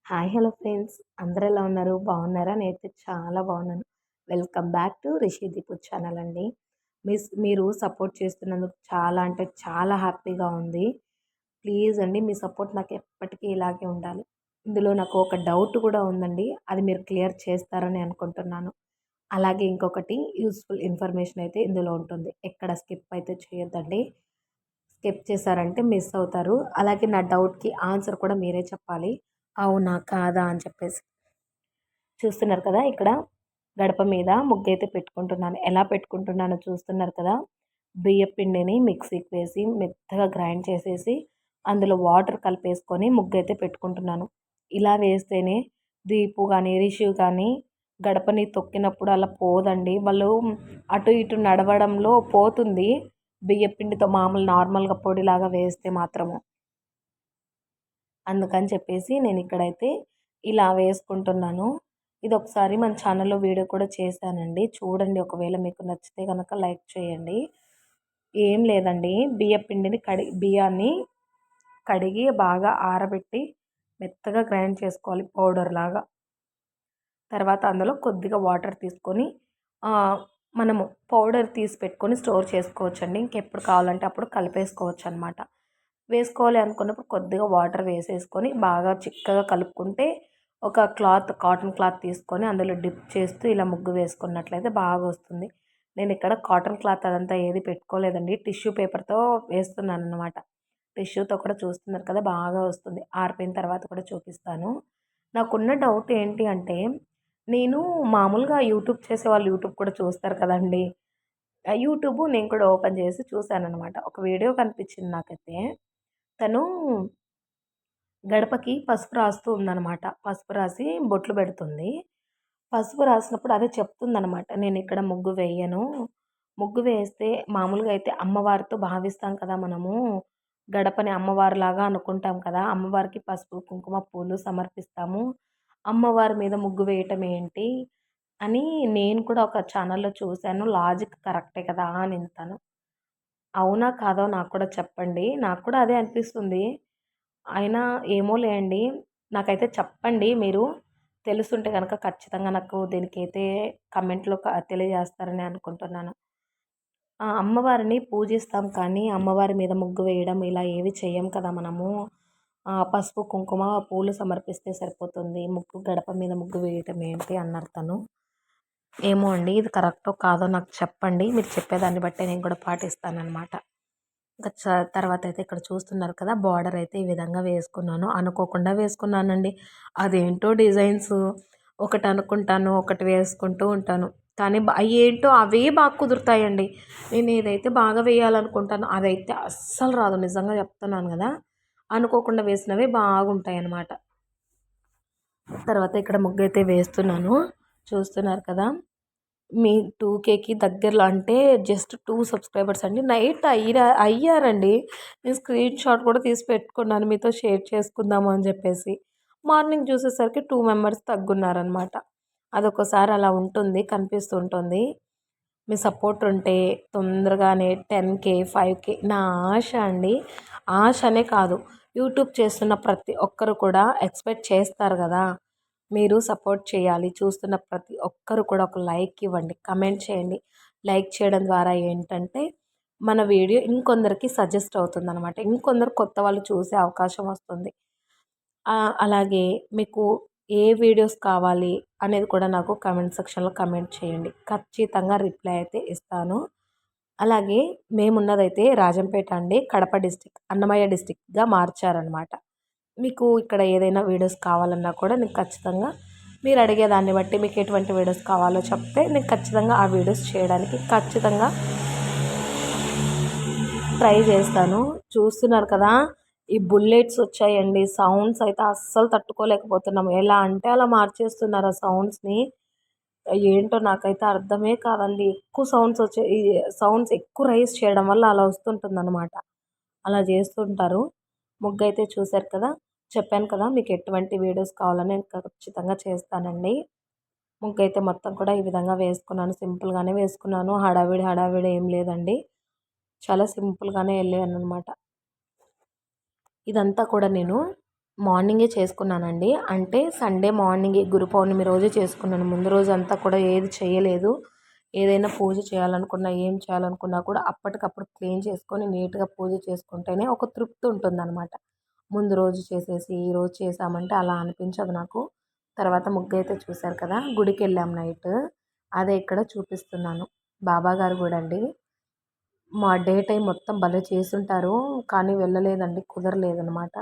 Hello friends. అందరూ ఎలా ఉన్నారు? బాగున్నారా? నేనైతే చాలా బాగున్నాను. Welcome back to Rishi Deepu channel అండి. మీరు సపోర్ట్ చేస్తున్నందుకు చాలా అంటే చాలా హ్యాపీగా ఉంది. ప్లీజ్ అండి, మీ సపోర్ట్ నాకు ఎప్పటికీ ఇలాగే ఉండాలి. ఇందులో నాకు ఒక డౌట్ కూడా ఉందండి. అది మీరు క్లియర్ చేస్తారని అనుకుంటున్నాను. అలాగే ఇంకొకటి యూజ్‌ఫుల్ ఇన్ఫర్మేషన్ అయితే ఇందులో ఉంటుంది. ఎక్కడ స్కిప్ అయితే చేయొద్దండి. స్కిప్ చేశారంటే మిస్ అవుతారు. అలాగే నా డౌట్‌కి ఆన్సర్ కూడా మీరే చెప్పాలి. అవునా? కాదా? అని చెప్పేసి. చూస్తున్నారు కదా! ఇక్కడ గడప మీద ముగ్గైతే పెట్టుకుంటున్నాను. ఎలా పెట్టుకుంటున్నానో చూస్తున్నారు కదా! బియ్యపిండిని మిక్సీకి వేసి మెత్తగా గ్రైండ్ చేసేసి, అందులో వాటర్ కలిపేసుకొని ముగ్గైతే పెట్టుకుంటున్నాను. ఇలా వేస్తేనే దీపు గాని, రిషు గాని గడపని తొక్కినప్పుడు అలా పోదండి. వాళ్ళు అటు ఇటు నడవడంలో పోతుంది. బియ్యపిండితో మామూలు నార్మల్‌గా పొడిలాగా వేస్తే మాత్రము. అందుకని చెప్పేసి నేనిక్కడైతే ఇలా వేసుకుంటున్నాను. ఇదొకసారి మన ఛానల్‌లో వీడియో కూడా చేశానండి. చూడండి, ఒకవేళ మీకు నచ్చితే గనక లైక్ చేయండి. ఏం లేదండి, బియ్యాన్ని కడిగి బాగా ఆరబెట్టి మెత్తగా గ్రైండ్ చేసుకోవాలి పౌడర్‌లాగా. తర్వాత అందులో కొద్దిగా వాటర్ తీసుకొని మనము పౌడర్ తీసి పెట్టుకొని స్టోర్ చేసుకోవచ్చండి. ఇంకెప్పుడు కావాలంటే అప్పుడు కలిపేసుకోవచ్చనమాట. వేసుకోవాలి అనుకున్నప్పుడు కొద్దిగా వాటర్ వేసేసుకొని బాగా చిక్కగా కలుపుకుంటే ఒక కాటన్ క్లాత్ తీసుకొని అందులో డిప్ చేస్తూ ఇలా ముగ్గు వేసుకున్నట్లయితే బాగా వస్తుంది. నేను ఇక్కడ కాటన్ క్లాత్ అదంతా ఏది పెట్టుకోలేదండి. టిష్యూ పేపర్‌తో వేస్తున్నానన్నమాట. టిష్యూతో కూడా చూస్తున్నారు కదా! బాగా వస్తుంది. ఆరిపోయిన తర్వాత కూడా చూపిస్తాను. నాకున్న డౌట్ ఏంటి అంటే, నేను మామూలుగా యూట్యూబ్ చేసేవాళ్ళు యూట్యూబ్ కూడా చూస్తారు కదండీ! యూట్యూబ్ నేను కూడా ఓపెన్ చేసి చూశాననమాట. ఒక వీడియో కనిపించింది నాకైతే. తను గడపకి పసుపు రాస్తూ ఉందనమాట. పసుపు రాసి బొట్లు పెడుతుంది. పసుపు రాసినప్పుడు అదే చెప్తుందనమాట. నేనిక్కడ ముగ్గు వేయను. ముగ్గు వేస్తే మామూలుగా అయితే అమ్మవారితో భావిస్తాం కదా మనము. గడపని అమ్మవారిలాగా అనుకుంటాం కదా! అమ్మవారికి పసుపు, కుంకుమ, పూలు సమర్పిస్తాము. అమ్మవారి మీద ముగ్గు వేయటం ఏంటి అని నేను కూడా ఒక ఛానల్‌లో చూశాను. లాజిక్ కరెక్టే కదా! అనింది తను. అవునా? కాదో నాకు కూడా చెప్పండి. నాకు కూడా అదే అనిపిస్తుంది. అయినా ఏమోలే అండి. నాకైతే చెప్పండి మీరు. తెలుసుంటే గనక ఖచ్చితంగా నాకు దీనికైతే కామెంట్‌లో తెలియజేస్తారని అనుకుంటున్నాను. అమ్మవారిని పూజిస్తాం కానీ అమ్మవారి మీద ముగ్గు వేయడం ఇలా ఏవి చెయ్యం కదా మనము. పసుపు, కుంకుమ, పూలు సమర్పిస్తే సరిపోతుంది. గడప మీద ముగ్గు వేయటం ఏంటి అన్నారు తను. ఏమో అండి, ఇది కరెక్టో కాదో నాకు చెప్పండి. మీరు చెప్పేదాన్ని బట్టే నేను కూడా పాటిస్తాననమాట. ఇంకా తర్వాత అయితే ఇక్కడ చూస్తున్నారు కదా! బార్డర్ అయితే ఈ విధంగా వేసుకున్నాను. అనుకోకుండా వేసుకున్నానండి. అదేంటో డిజైన్స్ ఒకటి అనుకుంటాను, ఒకటి వేసుకుంటూ ఉంటాను. కానీ అయ్యేంటో అవే బాగా కుదురుతాయండి. నేను ఏదైతే బాగా వేయాలనుకుంటానో అదైతే అస్సలు రాదు. నిజంగా చెప్తున్నాను కదా! అనుకోకుండా వేసినవే బాగుంటాయన్నమాట. తర్వాత ఇక్కడ ముగ్గైతే వేస్తున్నాను. చూస్తున్నారు కదా! మీ 2,000కి దగ్గరలో అంటే జస్ట్ 2 సబ్స్క్రైబర్స్ అండి. నైట్ అయ్యారండి. నేను స్క్రీన్ షాట్ కూడా తీసి పెట్టుకున్నాను మీతో షేర్ చేసుకుందాము అని చెప్పేసి. మార్నింగ్ చూసేసరికి 2 మెంబర్స్ తగ్గున్నారనమాట. అదొకసారి అలా ఉంటుంది, కనిపిస్తుంటుంది. మీ సపోర్ట్ ఉంటే తొందరగానే 10,000, 5,000 నా ఆశ అండి. ఆశ అనే కాదు, యూట్యూబ్ చేస్తున్న ప్రతి ఒక్కరు కూడా ఎక్స్పెక్ట్ చేస్తారు కదా! మీరు సపోర్ట్ చేయాలి. చూస్తున్న ప్రతి ఒక్కరు కూడా ఒక లైక్ ఇవ్వండి, కమెంట్ చేయండి. లైక్ చేయడం ద్వారా ఏంటంటే మన వీడియో ఇంకొందరికి సజెస్ట్ అవుతుందనమాట. ఇంకొందరు కొత్త వాళ్ళు చూసే అవకాశం వస్తుంది. అలాగే మీకు ఏ వీడియోస్ కావాలి అనేది కూడా నాకు కామెంట్ సెక్షన్‌లో కమెంట్ చేయండి. ఖచ్చితంగా రిప్లై అయితే ఇస్తాను. అలాగే మేమున్నదైతే రాజంపేట అండి. కడప డిస్ట్రిక్ట్, అన్నమయ్య డిస్ట్రిక్ట్‌గా మార్చారనమాట. మీకు ఇక్కడ ఏదైనా వీడియోస్ కావాలన్నా కూడా నేను ఖచ్చితంగా మీరు అడిగే దాన్ని బట్టి మీకు ఎటువంటి వీడియోస్ కావాలో చెప్తే నేను ఖచ్చితంగా ఆ వీడియోస్ చేయడానికి ఖచ్చితంగా ట్రై చేస్తాను. చూస్తున్నారు కదా! ఈ బుల్లెట్స్ వచ్చాయండి. సౌండ్స్ అయితే అస్సలు తట్టుకోలేకపోతున్నాం. ఎలా అంటే అలా మార్చేస్తున్నారు ఆ సౌండ్స్‌ని. ఏంటో నాకైతే అర్థమే కాదండి. ఎక్కువ సౌండ్స్ వచ్చాయి. ఈ సౌండ్స్ ఎక్కువ రైజ్ చేయడం వల్ల అలా వస్తుంటుందన్నమాట. అలా చేస్తుంటారు. ముగ్గైతే చూసారు కదా! చెప్పాను కదా! మీకు ఎటువంటి వీడియోస్ కావాలని నేను ఖచ్చితంగా చేస్తానండి. ముగ్గైతే మొత్తం కూడా ఈ విధంగా వేసుకున్నాను. సింపుల్‌గానే వేసుకున్నాను. హడావిడి ఏం లేదండి. చాలా సింపుల్‌గానే వెళ్ళాననమాట. ఇదంతా కూడా నేను మార్నింగే చేసుకున్నానండి. అంటే సండే మార్నింగే గురు పౌర్ణమి రోజే చేసుకున్నాను. ముందు రోజంతా కూడా ఏది చేయలేదు. ఏదైనా పూజ చేయాలనుకున్నా, ఏం చేయాలనుకున్నా కూడా అప్పటికప్పుడు క్లీన్ చేసుకొని నీట్‌గా పూజ చేసుకుంటేనే ఒక తృప్తి ఉంటుందనమాట. ముందు రోజు చేసేసి ఈరోజు చేశామంటే అలా అనిపించదు నాకు. తర్వాత ముగ్గయితే చూసారు కదా! గుడికెళ్ళాం నైట్. అదే ఇక్కడ చూపిస్తున్నాను. బాబాగారి గుడండి. మా డే టైమ్ మొత్తం భలే చేసుంటారు. కానీ వెళ్ళలేదండి. కుదరలేదనమాట.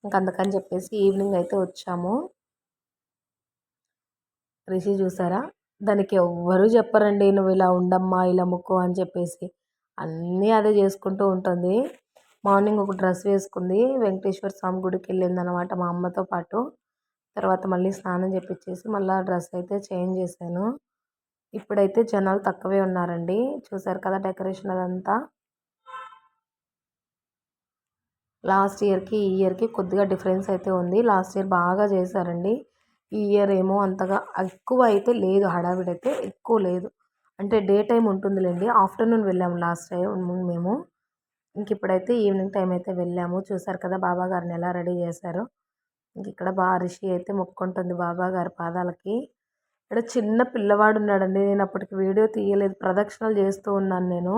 అందుకని చెప్పేసి ఈవినింగ్ అయితే వచ్చాము. రిషి చూసారా? దానికి ఎవ్వరు చెప్పరండి. "నువ్వు ఇలా ఉండమ్మా, ఇలా మొక్కు" అని చెప్పేసి. అన్నీ అదే చేసుకుంటూ ఉంటుంది. మార్నింగ్ ఒక డ్రెస్ వేసుకుంది. వెంకటేశ్వర స్వామి గుడికెళ్ళిందనమాట మా అమ్మతో పాటు. తర్వాత మళ్ళీ స్నానం చేపిచ్చేసి మళ్ళా డ్రెస్ అయితే చేంజ్ చేశాను. ఇప్పుడైతే జనాలు తక్కువే ఉన్నారండి. చూసారు కదా డెకరేషన్ అదంతా. లాస్ట్ ఇయర్‌కి, ఈ ఇయర్‌కి కొద్దిగా డిఫరెన్స్ అయితే ఉంది. లాస్ట్ ఇయర్ బాగా చేశారండి. ఈ ఇయర్ ఏమో అంతగా ఎక్కువ అయితే లేదు, హడావిడైతే ఎక్కువ లేదు. అంటే డే టైమ్ ఉంటుందిలెండి. ఆఫ్టర్‌నూన్ వెళ్ళాము లాస్ట్ టైమ్ మేము. ఇప్పుడైతే ఈవినింగ్ టైమ్ అయితే వెళ్ళాము. చూసారు కదా బాబాగారిని ఎలా రెడీ చేశారో. ఇక్కడ రిషి అయితే మొక్కుంటుంది బాబాగారి పాదాలకి. ఇక్కడ చిన్న పిల్లవాడున్నాడండి. నేను అప్పటికి వీడియో తీయలేదు. ప్రదక్షిణలు చేస్తూ ఉన్నాను నేను.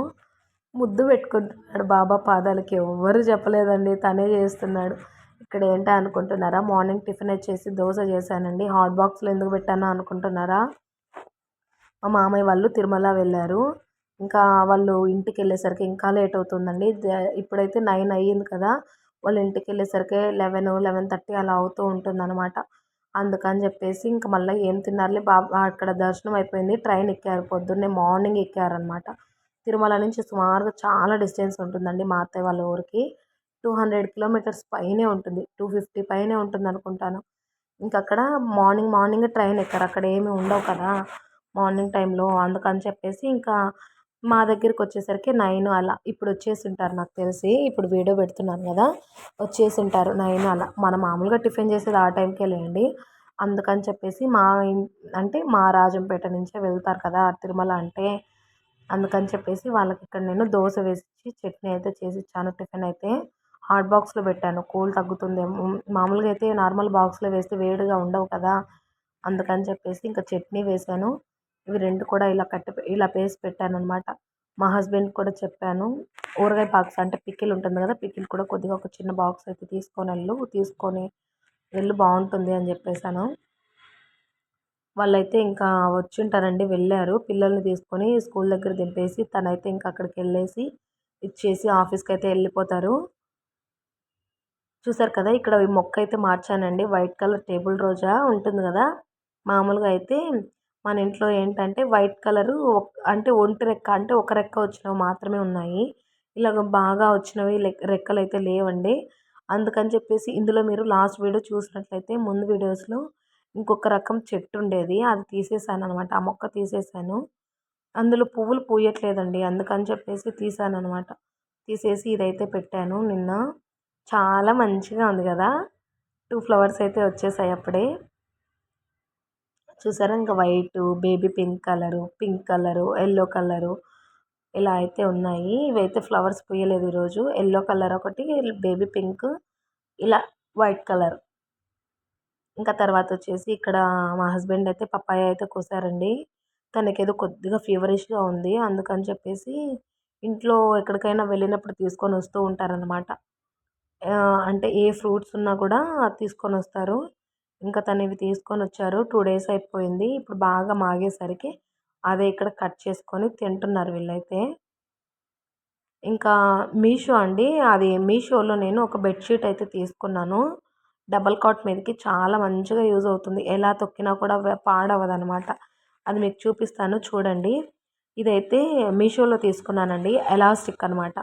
ముద్దు పెట్టుకుంటున్నాడు బాబా పాదాలకి. ఎవ్వరు చెప్పలేదండి. తనే చేస్తున్నాడు. ఇక్కడ ఏంటా అనుకుంటున్నారా? మార్నింగ్ టిఫిన్ వచ్చేసి దోస చేశానండి. హాట్ బాక్స్‌లో ఎందుకు పెట్టానో అనుకుంటున్నారా? మా మామయ్య వాళ్ళు తిరుమల వెళ్ళారు. ఇంకా వాళ్ళు ఇంటికెళ్ళేసరికి ఇంకా లేట్ అవుతుందండి. ఇప్పుడైతే 9 అయ్యింది కదా! వాళ్ళు ఇంటికెళ్ళేసరికి 11, 11:30 అలా అవుతూ ఉంటుందనమాట. అందుకని చెప్పేసి ఇంక మళ్ళీ ఏం తిన్నారులే అక్కడ దర్శనం అయిపోయింది. ట్రైన్ ఎక్కారు. పొద్దున్నే మార్నింగ్ ఎక్కారనమాట. తిరుమల నుంచి సుమారుగా చాలా డిస్టెన్స్ ఉంటుందండి మా అత్తయ్య వాళ్ళ ఊరికి. 200 కిలోమీటర్స్ పైనే ఉంటుంది. 250 పైనే ఉంటుందనుకుంటాను. ఇంకక్కడ మార్నింగ్ ట్రైన్ ఎక్కారు. అక్కడ ఏమి ఉండవు కదా మార్నింగ్ టైంలో. అందుకని చెప్పేసి ఇంకా మా దగ్గరికొచ్చేసరికి 9 అలా. ఇప్పుడు వచ్చేసుంటారు నాకు తెలిసి. ఇప్పుడు వీడియో పెడుతున్నాను కదా! వచ్చేసుంటారు 9 అలా. మనం మామూలుగా టిఫిన్ చేసేది ఆ టైంకే లేండి. అందుకని చెప్పేసి అంటే మా రాజంపేట నుంచే వెళ్తారు కదా తిరుమల అంటే. అందుకని చెప్పేసి వాళ్ళకి ఇక్కడ నేను దోస వేసిచ్చి చట్నీ అయితే చేసిచ్చాను. టిఫిన్ అయితే హాట్ బాక్స్‌లో పెట్టాను. కూల్ తగ్గుతుందేమో. మామూలుగా అయితే నార్మల్ బాక్స్‌లో వేస్తే వేడిగా ఉండవు కదా! అందుకని చెప్పేసి ఇంకా చట్నీ వేశాను. ఇవి 2 కూడా ఇలా వేసి పెట్టాననమాట. మా హస్బెండ్‌కి కూడా చెప్పాను. ఊరగాయ బాక్స్ అంటే పికిల్ ఉంటుంది కదా! పికిల్ కూడా కొద్దిగా ఒక చిన్న బాక్స్ అయితే తీసుకొని వెళ్ళు బాగుంటుంది అని చెప్పేసాను. వాళ్ళైతే ఇంకా వచ్చుంటారండి. వెళ్ళారు. పిల్లల్ని తీసుకొని స్కూల్ దగ్గర దింపేసి తనైతే ఇంకా అక్కడికెళ్ళేసి ఇచ్చేసి ఆఫీస్‌కైతే వెళ్ళిపోతారు. చూసారు కదా! ఇక్కడ ఈ మొక్కయితే మార్చానండి. వైట్ కలర్ టేబుల్ రోజా ఉంటుంది గదా! మామూలుగా అయితే మన ఇంట్లో ఏంటంటే వైట్ కలరు అంటే ఒంటి రెక్క అంటే ఒక రెక్క వచ్చినవి మాత్రమే ఉన్నాయి. ఇలాగ బాగా వచ్చినవి రెక్కలైతే లేవండి. అందుకని చెప్పేసి ఇందులో మీరు లాస్ట్ వీడియో చూసినట్లయితే ముందు వీడియోస్‌లో ఇంకొక రకం చెట్టుండేది. అది తీసేసాననమాట. ఆ మొక్క తీసేసాను. అందులో పువ్వులు పూయట్లేదండి. అందుకని చెప్పేసి తీసాననమాట. తీసేసి ఇదైతే పెట్టాను నిన్న. చాలా మంచిగా ఉంది గదా! 2 ఫ్లవర్స్ అయితే వచ్చేసాయి అప్పుడే. చూసారా? ఇంక white, baby pink colour, yellow colour ఇలా అయితే ఉన్నాయి. ఇవైతే ఫ్లవర్స్ పూయలేదు ఈరోజు. యెల్లో కలర్ ఒకటి, బేబీ పింక్, ఇలా వైట్ కలర్. ఇంకా తర్వాతొచ్చేసి ఇక్కడ మా హస్బెండ్ అయితే పపాయ అయితే కోసారండి. తనకేదో కొద్దిగా ఫీవరిష్‌గా ఉంది. అందుకని చెప్పేసి ఇంట్లో ఎక్కడికైనా వెళ్ళినప్పుడు తీసుకొనొస్తూ ఉంటారనమాట. అంటే ఏ ఫ్రూట్స్ ఉన్నా కూడా తీసుకొనొస్తారు. ఇంకా తను ఇవి తీసుకొనొచ్చారు. 2 డేస్ అయిపోయింది. ఇప్పుడు బాగా మాగేసరికి అదే ఇక్కడ కట్ చేసుకొని తింటున్నారు వీళ్ళైతే. ఇంకా మీషో అండి. అది మీషోలో నేను ఒక బెడ్‌షీట్ అయితే తీసుకున్నాను. డబల్ కాట్ మీదకి చాలా మంచిగా యూజ్ అవుతుంది. ఎలా తొక్కినా కూడా పాడవదనమాట. అది మీకు చూపిస్తాను చూడండి. ఇదైతే మీషోలో తీసుకున్నానండి. ఎలాస్టిక్ అనమాట.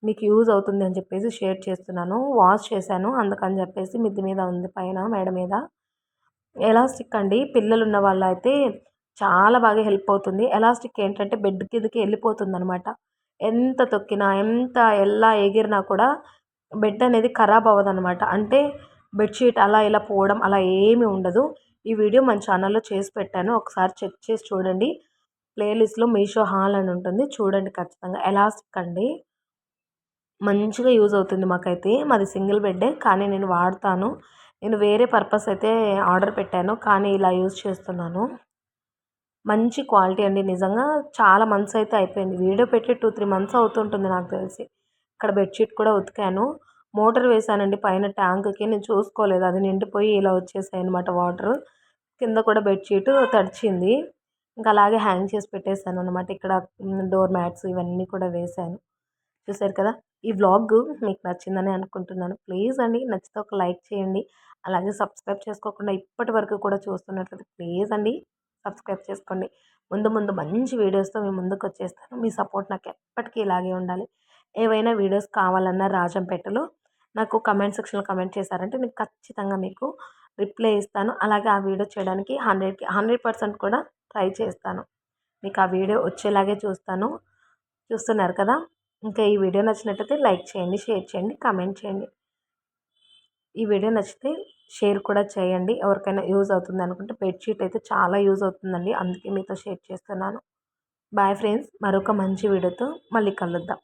మీకు యూజ్ అవుతుంది అని చెప్పేసి షేర్ చేస్తున్నాను. వాష్ చేశాను. అందుకని చెప్పేసి మిద్ది మీద ఉంది పైన మేడ మీద. ఎలాస్టిక్ అండి. పిల్లలున్న వాళ్ళైతే చాలా బాగా హెల్ప్ అవుతుంది. ఎలాస్టిక్ ఏంటంటే బెడ్ కిందకి వెళ్ళిపోతుందనమాట. ఎంత తొక్కినా, ఎంత ఎలా ఎగిరినా కూడా బెడ్ అనేది ఖరాబ్ అవ్వదనమాట. అంటే బెడ్‌షీట్ అలా ఇలా పోవడం అలా ఏమీ ఉండదు. ఈ వీడియో మన ఛానల్‌లో చేసి పెట్టాను. ఒకసారి చెక్ చేసి చూడండి. ప్లేలిస్ట్‌లో మీషో హాల్ అని ఉంటుంది. చూడండి ఖచ్చితంగా. ఎలాస్టిక్ అండి. మంచిగా యూజ్ అవుతుంది మాకైతే. మాది సింగిల్ బెడ్డే కానీ నేను వాడతాను. నేను వేరే పర్పస్ అయితే ఆర్డర్ పెట్టాను కానీ ఇలా యూజ్ చేస్తున్నాను. మంచి క్వాలిటీ అండి. నిజంగా చాలా మంత్స్ అయితే అయిపోయింది. వీడియో పెట్టి 2, 3 మంత్స్ అవుతుంటుంది నాకు తెలిసి. ఇక్కడ బెడ్‌షీట్ కూడా ఉతికాను. మోటర్ వేశానండి పైన ట్యాంక్‌కి. నేను చూసుకోలేదు. అది నిండిపోయి ఇలా వచ్చేసాయన్నమాట వాటరు. కింద కూడా బెడ్‌షీట్ తడిచింది. ఇంకా అలాగే హ్యాంగ్ చేసి పెట్టేసానన్నమాట. ఇక్కడ డోర్ మ్యాట్స్ ఇవన్నీ కూడా వేశాను. చూసారు కదా! ఈ వ్లాగ్ మీకు నచ్చిందని అనుకుంటున్నాను. ప్లీజ్ అండి నచ్చితే ఒక లైక్ చేయండి. అలాగే సబ్స్క్రైబ్ చేసుకోకుండా ఇప్పటి వరకు కూడా చూస్తున్నట్లయితే ప్లీజ్ అండి సబ్స్క్రైబ్ చేసుకోండి. ముందు ముందు మంచి వీడియోస్‌తో మీ ముందుకొచ్చేస్తాను. మీ సపోర్ట్ నాకు ఎప్పటికీ ఇలాగే ఉండాలి. ఏవైనా వీడియోస్ కావాలన్నా రాజంపేటలో నాకు కమెంట్ సెక్షన్‌లో కమెంట్ చేశారంటే నేను ఖచ్చితంగా మీకు రిప్లై ఇస్తాను. అలాగే ఆ వీడియో చేయడానికి 100కి 100% కూడా ట్రై చేస్తాను. మీకు ఆ వీడియో వచ్చేలాగే చూస్తాను. చూస్తున్నారు కదా! ఇంకా ఈ వీడియో నచ్చినట్టయితే లైక్ చేయండి, షేర్ చేయండి, కామెంట్ చేయండి. ఈ వీడియో నచ్చితే షేర్ కూడా చేయండి. ఎవరికైనా యూజ్ అవుతుంది అనుకుంటే బెడ్‌షీట్ అయితే చాలా యూజ్ అవుతుందండి. అందుకే మీతో షేర్ చేస్తున్నాను. Bye friends. మరొక మంచి వీడియోతో మళ్ళీ కలుద్దాం.